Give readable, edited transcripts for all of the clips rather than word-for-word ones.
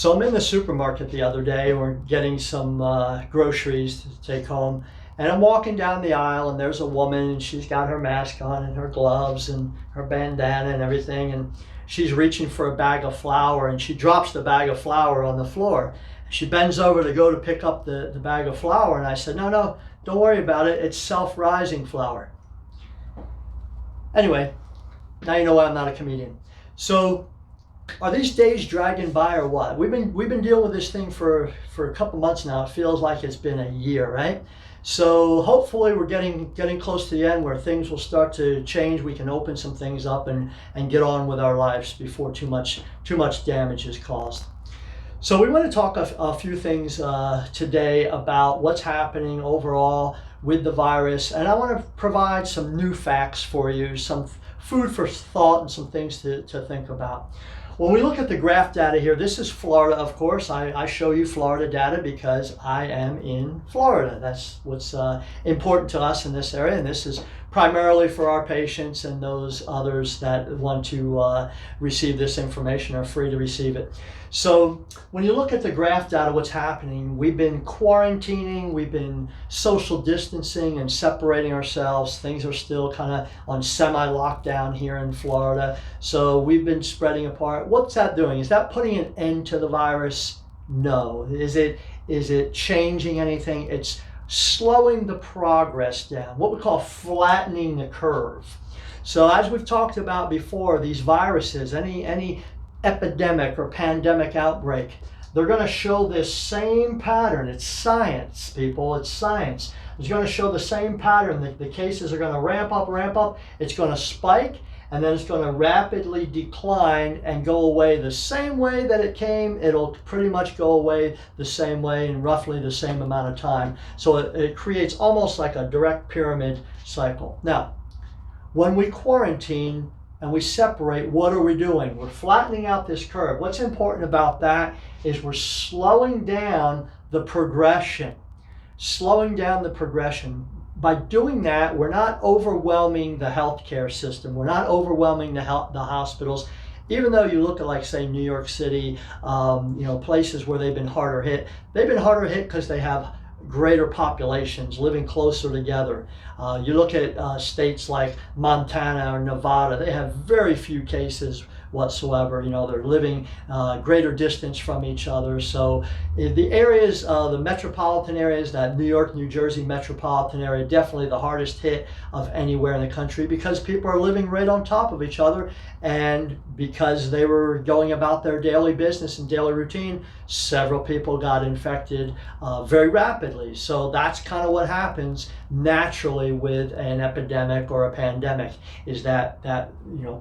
So I'm in the supermarket the other day. We're getting some groceries to take home. And I'm walking down the aisle, and there's a woman, and she's got her mask on and her gloves and her bandana and everything. And she's reaching for a bag of flour, and she drops the bag of flour on the floor. She bends over to go to pick up the bag of flour. And I said, no, don't worry about it. It's self-rising flour. Anyway, now you know why I'm not a comedian. So, are these days dragging by or what? We've been dealing with this thing for a couple months now. It feels like it's been a year, right? So hopefully we're getting close to the end where things will start to change. We can open some things up and get on with our lives before too much damage is caused. So we want to talk a few things today about what's happening overall with the virus, and I want to provide some new facts for you, some food for thought, and some things to think about. When we look at the graph data here, this is Florida, of course. I show you Florida data because I am in Florida. That's what's important to us in this area, and this is primarily for our patients, and those others that want to receive this information are free to receive it. So when you look at the graph data, what's happening, we've been quarantining, we've been social distancing and separating ourselves. Things are still kind of on semi-lockdown here in Florida. So we've been spreading apart. What's that doing? Is that putting an end to the virus? No. Is it changing anything? It's slowing the progress down, what we call flattening the curve. So as we've talked about before, these viruses, any epidemic or pandemic outbreak, they're going to show this same pattern. It's science, people. It's science. It's going to show the same pattern. The cases are going to ramp up. It's going to spike, and then it's going to rapidly decline and go away the same way that it came. It'll pretty much go away the same way in roughly the same amount of time. So it creates almost like a direct pyramid cycle. Now, when we quarantine and we separate, what are we doing? We're flattening out this curve. What's important about that is we're slowing down the progression. By doing that, we're not overwhelming the healthcare system. We're not overwhelming the hospitals. Even though you look at, like, say, New York City, places where they've been harder hit because they have greater populations living closer together. You look at states like Montana or Nevada, they have very few cases whatsoever. They're living greater distance from each other. So the areas, the metropolitan areas, that New York, New Jersey metropolitan area, definitely the hardest hit of anywhere in the country because people are living right on top of each other, and because they were going about their daily business and daily routine, several people got infected very rapidly. So that's kind of what happens naturally with an epidemic or a pandemic, is that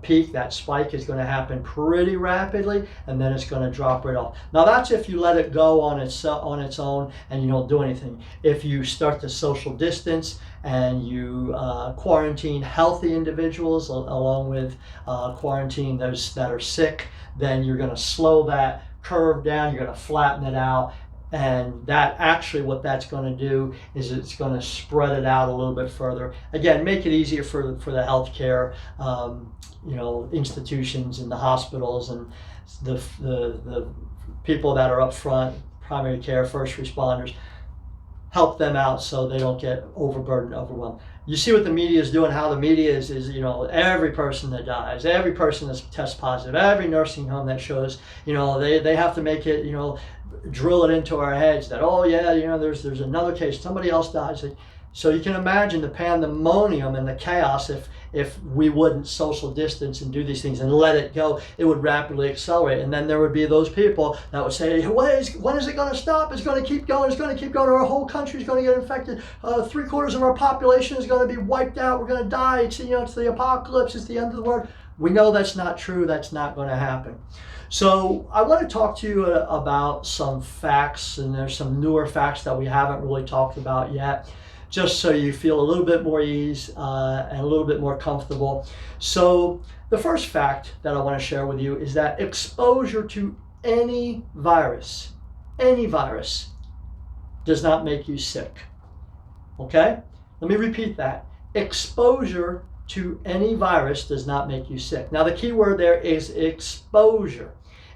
peak, that spike is going to happen pretty rapidly, and then it's going to drop right off. Now that's if you let it go on its own and you don't do anything. If you start to social distance and you quarantine healthy individuals along with quarantine those that are sick, then you're going to slow that curve down, you're going to flatten it out. And that actually, what that's going to do is it's going to spread it out a little bit further. Again, make it easier for the healthcare institutions and the hospitals and the people that are up front, primary care, first responders. Help them out so they don't get overburdened, overwhelmed. You see what the media is doing, how the media is every person that dies, every person that tests positive, every nursing home that shows, they have to make it, drill it into our heads that, there's another case, somebody else dies. So you can imagine the pandemonium and the chaos if we wouldn't social distance and do these things and let it go. It would rapidly accelerate, and then there would be those people that would say, when is it going to stop? It's going to keep going. Our whole country is going to get infected. 3/4 of our population is going to be wiped out. We're going to die. It's the apocalypse. It's the end of the world. We know that's not true. That's not going to happen. So I want to talk to you about some facts, and there's some newer facts that we haven't really talked about yet, just so you feel a little bit more ease and a little bit more comfortable. So the first fact that I want to share with you is that exposure to any virus does not make you sick. Okay? Let me repeat that. Exposure to any virus does not make you sick. Now the key word there is exposure.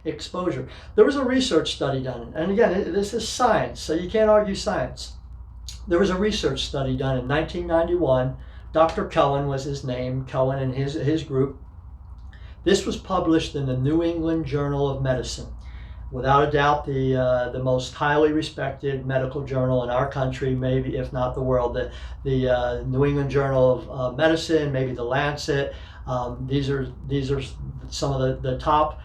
exposure. There was a research study done, and again, this is science, so you can't argue science. There was a research study done in 1991. Dr. Cohen was his name, Cohen and his group. This was published in the New England Journal of Medicine. Without a doubt, the most highly respected medical journal in our country, maybe if not the world. The New England Journal of Medicine, maybe the Lancet. These are some of the top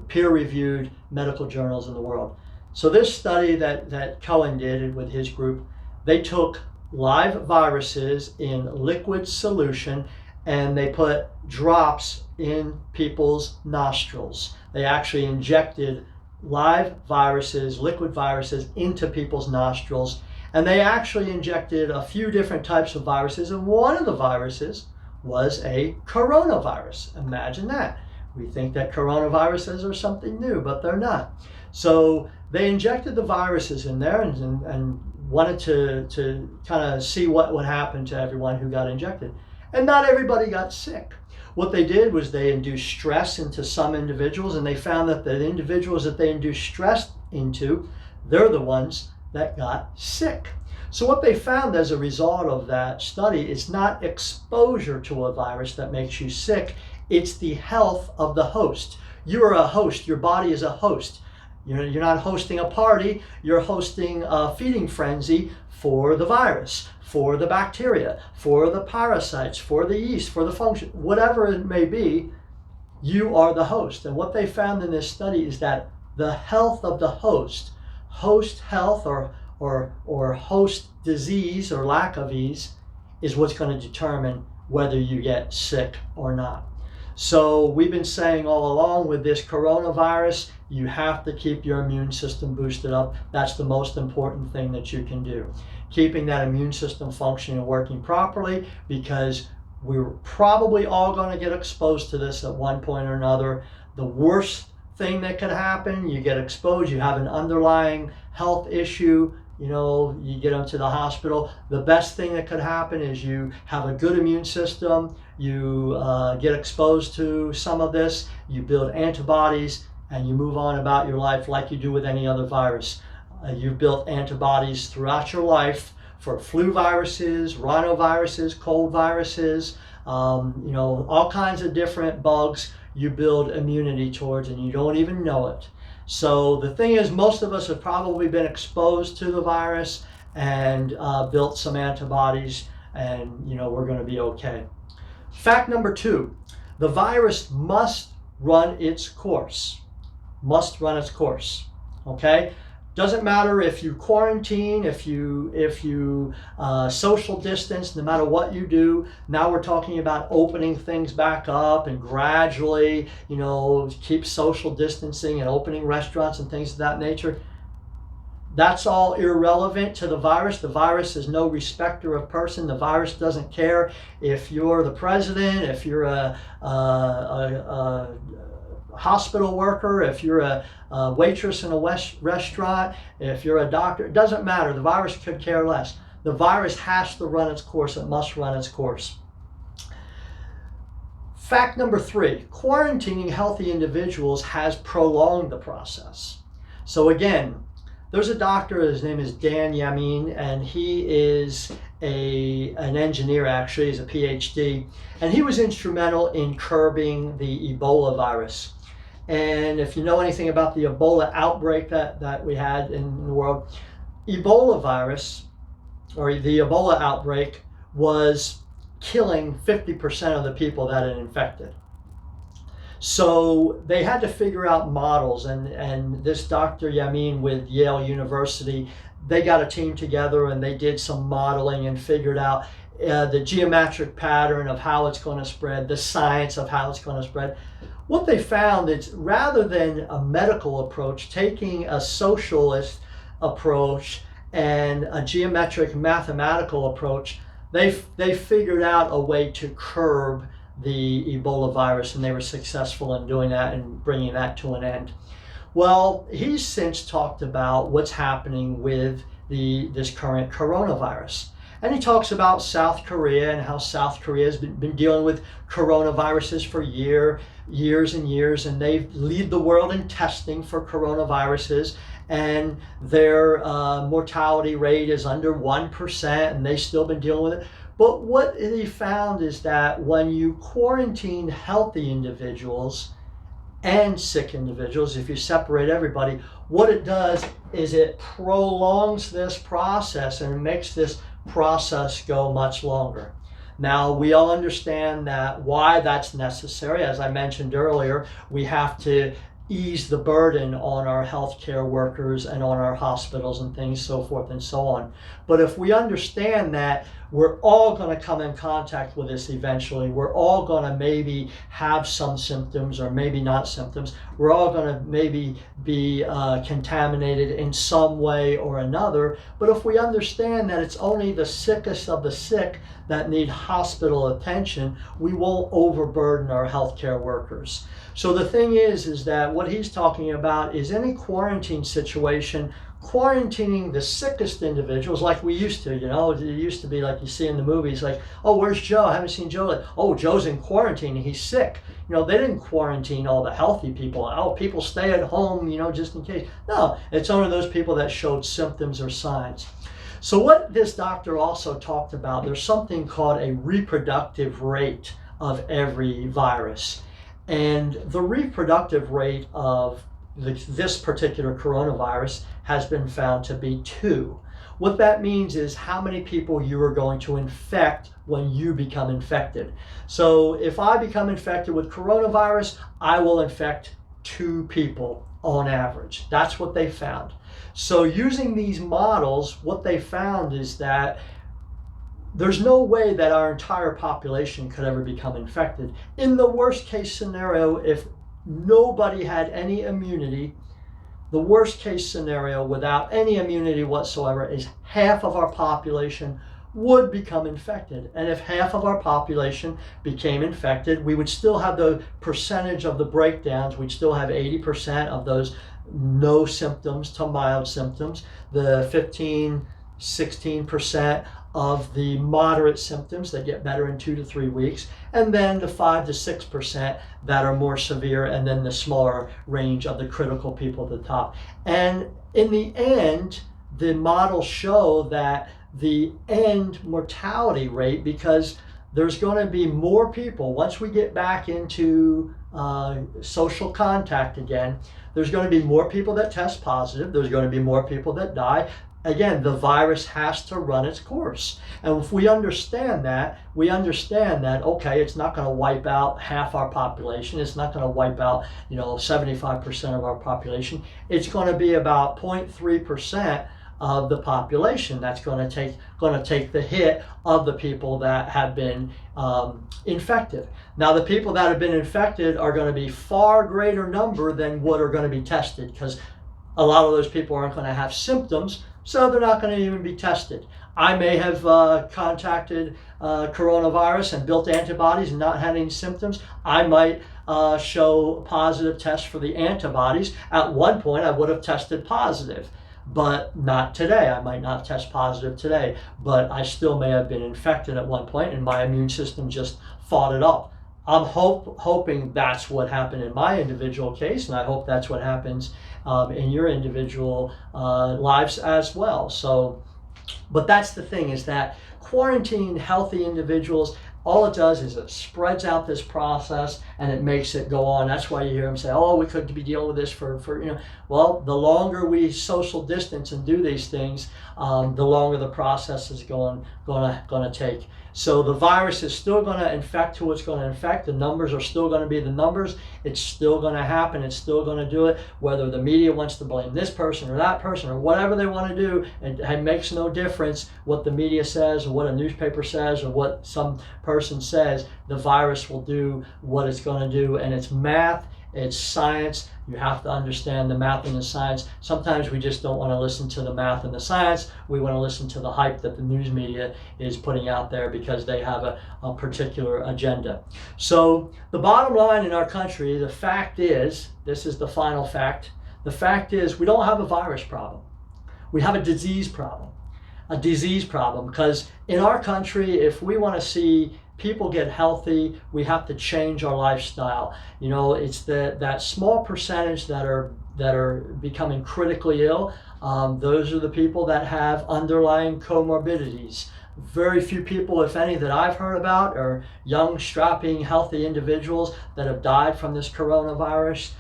peer-reviewed medical journals in the world. So this study that Cohen did with his group, they took live viruses in liquid solution and they put drops in people's nostrils. They actually injected live viruses, liquid viruses, into people's nostrils. And they actually injected a few different types of viruses. And one of the viruses was a coronavirus. Imagine that. We think that coronaviruses are something new, but they're not. So they injected the viruses in there and wanted to kind of see what would happen to everyone who got injected. And not everybody got sick. What they did was they induced stress into some individuals, and they found that the individuals that they induced stress into, they're the ones that got sick. So what they found as a result of that study is not exposure to a virus that makes you sick, it's the health of the host. You're a host, your body is a host. You're not hosting a party, you're hosting a feeding frenzy for the virus, for the bacteria, for the parasites, for the yeast, for the function, whatever it may be, you are the host. And what they found in this study is that the health of the host health or host disease or lack of ease, is what's going to determine whether you get sick or not. So we've been saying all along with this coronavirus, you have to keep your immune system boosted up. That's the most important thing that you can do. Keeping that immune system functioning and working properly, because we're probably all going to get exposed to this at one point or another. The worst thing that could happen, you get exposed, you have an underlying health issue, you get into the hospital. The best thing that could happen is you have a good immune system, you get exposed to some of this, you build antibodies, and you move on about your life like you do with any other virus. You've built antibodies throughout your life for flu viruses, rhinoviruses, cold viruses, all kinds of different bugs you build immunity towards and you don't even know it. So the thing is, most of us have probably been exposed to the virus and built some antibodies, and we're going to be okay. Fact number 2, the virus must run its course. Must run its course. Okay? Doesn't matter if you quarantine, if you social distance, no matter what you do. Now we're talking about opening things back up and gradually, keep social distancing and opening restaurants and things of that nature. That's all irrelevant to the virus. The virus is no respecter of person. The virus doesn't care if you're the president, if you're a hospital worker, if you're a waitress in a restaurant, if you're a doctor. It doesn't matter. The virus could care less. The virus has to run its course. It must run its course. Fact number 3, quarantining healthy individuals has prolonged the process. So again, there's a doctor, his name is Dan Yamin, and he is an engineer, actually. He's a PhD, and he was instrumental in curbing the Ebola virus. And if you know anything about the Ebola outbreak that we had in the world, Ebola virus, or the Ebola outbreak, was killing 50% of the people that it infected. So they had to figure out models, and this Dr. Yamin with Yale University, they got a team together and they did some modeling and figured out the geometric pattern of how it's going to spread, the science of how it's going to spread. What they found is, rather than a medical approach, taking a socialist approach and a geometric mathematical approach, they figured out a way to curb the Ebola virus, and they were successful in doing that and bringing that to an end. Well, he's since talked about what's happening with this current coronavirus. And he talks about South Korea and how South Korea has been dealing with coronaviruses for years and years, and they lead the world in testing for coronaviruses, and their mortality rate is under 1%, and they've still been dealing with it. But what they found is that when you quarantine healthy individuals and sick individuals, if you separate everybody, what it does is it prolongs this process and it makes this process go much longer. Now, we all understand that why that's necessary. As I mentioned earlier, we have to ease the burden on our healthcare workers and on our hospitals and things, so forth and so on. But if we understand that we're all going to come in contact with this eventually, we're all going to maybe have some symptoms or maybe not symptoms, we're all going to maybe be contaminated in some way or another. But if we understand that it's only the sickest of the sick that need hospital attention, we won't overburden our healthcare workers. So the thing is that what he's talking about is any quarantine situation, quarantining the sickest individuals like we used to. It used to be like you see in the movies, like, oh, where's Joe? I haven't seen Joe. Like, oh, Joe's in quarantine, he's sick. They didn't quarantine all the healthy people. Oh, people stay at home, just in case. No, it's only those people that showed symptoms or signs. So what this doctor also talked about, there's something called a reproductive rate of every virus. And the reproductive rate of this particular coronavirus has been found to be 2. What that means is how many people you are going to infect when you become infected. So if I become infected with coronavirus, I will infect 2 people on average. That's what they found. So using these models, what they found is that there's no way that our entire population could ever become infected. In the worst case scenario, if nobody had any immunity, the worst case scenario without any immunity whatsoever is half of our population would become infected. And if half of our population became infected, we would still have the percentage of the breakdowns. We'd still have 80% of those no symptoms to mild symptoms, the 15-16% of the moderate symptoms that get better in 2 to 3 weeks, and then the 5 to 6% that are more severe, and then the smaller range of the critical people at the top. And in the end, the models show that the end mortality rate, because there's going to be more people, once we get back into social contact again, there's going to be more people that test positive, there's going to be more people that die. Again, the virus has to run its course. And if we understand that, okay, it's not going to wipe out half our population. It's not going to wipe out, 75% of our population. It's going to be about 0.3% of the population that's going to take the hit of the people that have been infected. Now, the people that have been infected are going to be far greater number than what are going to be tested, because a lot of those people aren't going to have symptoms, so they're not going to even be tested. I may have contacted coronavirus and built antibodies and not had any symptoms. I might show positive tests for the antibodies. At one point, I would have tested positive, but not today. I might not test positive today, but I still may have been infected at one point, and my immune system just fought it off. I'm hoping that's what happened in my individual case, and I hope that's what happens in your individual lives as well. So, but that's the thing, is that quarantining healthy individuals, all it does is it spreads out this process and it makes it go on. That's why you hear them say, oh, we could be dealing with this for well, the longer we social distance and do these things, the longer the process is going to take. So the virus is still going to infect who it's going to infect. The numbers are still going to be the numbers. It's still going to happen. It's still going to do it. Whether the media wants to blame this person or that person or whatever they want to do, it makes no difference what the media says or what a newspaper says or what some person says. The virus will do what it's going to do, and it's math. It's science. You have to understand the math and the science. Sometimes we just don't want to listen to the math and the science. We want to listen to the hype that the news media is putting out there because they have a particular agenda. So the bottom line in our country, the fact is, this is the final fact, the fact is we don't have a virus problem. We have a disease problem. A disease problem, because in our country, if we want to see people get healthy, we have to change our lifestyle. You know, it's that small percentage that are becoming critically ill. Those are the people that have underlying comorbidities. Very few people, if any, that I've heard about are young, strapping, healthy individuals that have died from this coronavirus.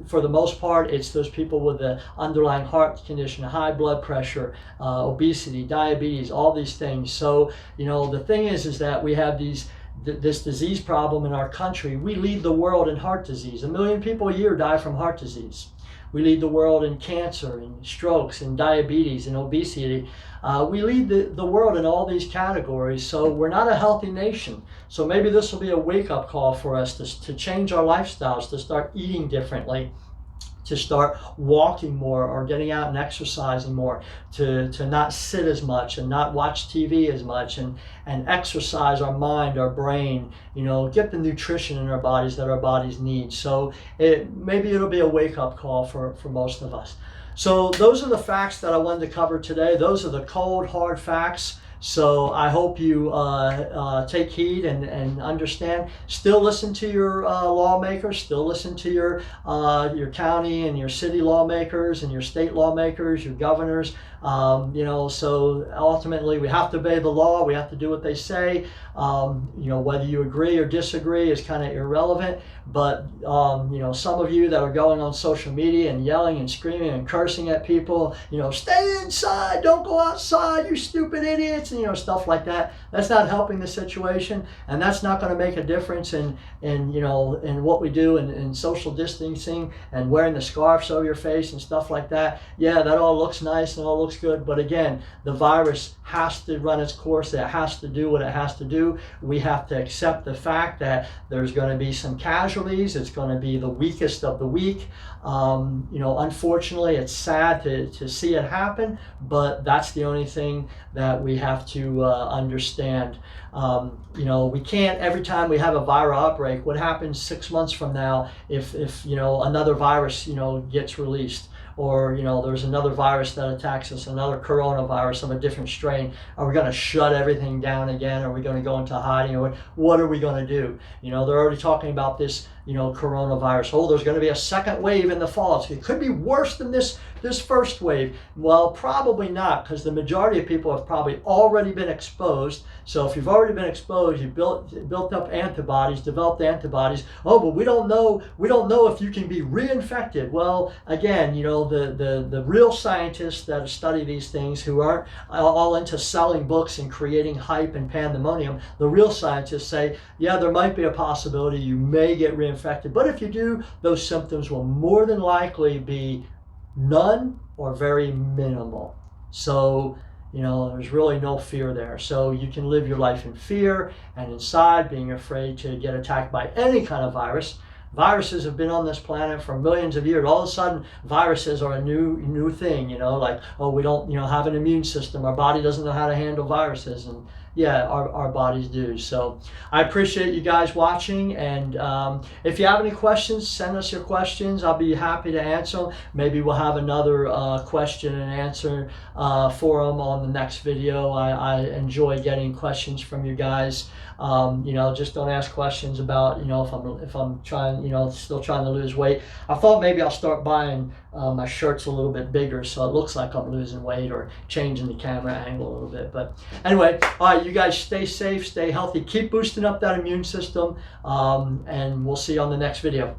For the most part, it's those people with the underlying heart condition, high blood pressure, obesity, diabetes, all these things. So, you know, the thing is that we have this disease problem in our country. We lead the world in heart disease. 1 million people a year die from heart disease. We lead the world in cancer and strokes and diabetes and obesity. We lead the world in all these categories, so we're not a healthy nation. So maybe this will be a wake-up call for us to change our lifestyles, to start eating differently, to start walking more or getting out and exercising more, to not sit as much and not watch TV as much, and exercise our mind, our brain, you know, get the nutrition in our bodies that our bodies need. So maybe it'll be a wake-up call for most of us. So those are the facts that I wanted to cover today. Those are the cold, hard facts. So I hope you take heed and understand. Still listen to your lawmakers. Still listen to your county and your city lawmakers and your state lawmakers, your governors. You know, so ultimately we have to obey the law. We have to do what they say. You know, whether you agree or disagree is kind of irrelevant. But you know, some of you that are going on social media and yelling and screaming and cursing at people, you know, stay inside, don't go outside, you stupid idiots, and you know, stuff like that. That's not helping the situation, and that's not going to make a difference in you know, in what we do in social distancing and wearing the scarves over your face and stuff like that. Yeah, that all looks nice and all looks good, but again, the virus has to run its course. It has to do what it has to do. We have to accept the fact that there's going to be some casualties. It's going to be the weakest of the weak. You know, unfortunately, it's sad to see it happen, but that's the only thing that we have to understand. You know, we can't, every time we have a viral outbreak, what happens 6 months from now if you know, another virus, you know, gets released? Or, you know, there's another virus that attacks us, another coronavirus of a different strain. Are we going to shut everything down again? Are we going to go into hiding? Or what are we going to do? You know, they're already talking about this, you know, coronavirus. Oh, there's going to be a second wave in the fall. It could be worse than this first wave. Well, probably not, because the majority of people have probably already been exposed. So if you've already been exposed, you built up antibodies, developed antibodies. Oh, but we don't know if you can be reinfected. Well, again, you know, the real scientists that study these things, who aren't all into selling books and creating hype and pandemonium, the real scientists say, yeah, there might be a possibility you may get reinfected, but if you do, those symptoms will more than likely be none or very minimal. So, you know, there's really no fear there. So you can live your life in fear and inside, being afraid to get attacked by any kind of virus. Viruses have been on this planet for millions of years. All of a sudden, viruses are a new thing, you know, like, oh, we don't, you know, have an immune system. Our body doesn't know how to handle viruses. And yeah, our bodies do. So I appreciate you guys watching. And if you have any questions, send us your questions. I'll be happy to answer them. Maybe we'll have another question and answer forum on the next video. I enjoy getting questions from you guys. You know, just don't ask questions about, you know, if I'm trying, you know, still trying to lose weight. I thought maybe I'll start buying my shirts a little bit bigger so it looks like I'm losing weight, or changing the camera angle a little bit. But anyway, all right, you guys stay safe, stay healthy, keep boosting up that immune system, and we'll see you on the next video.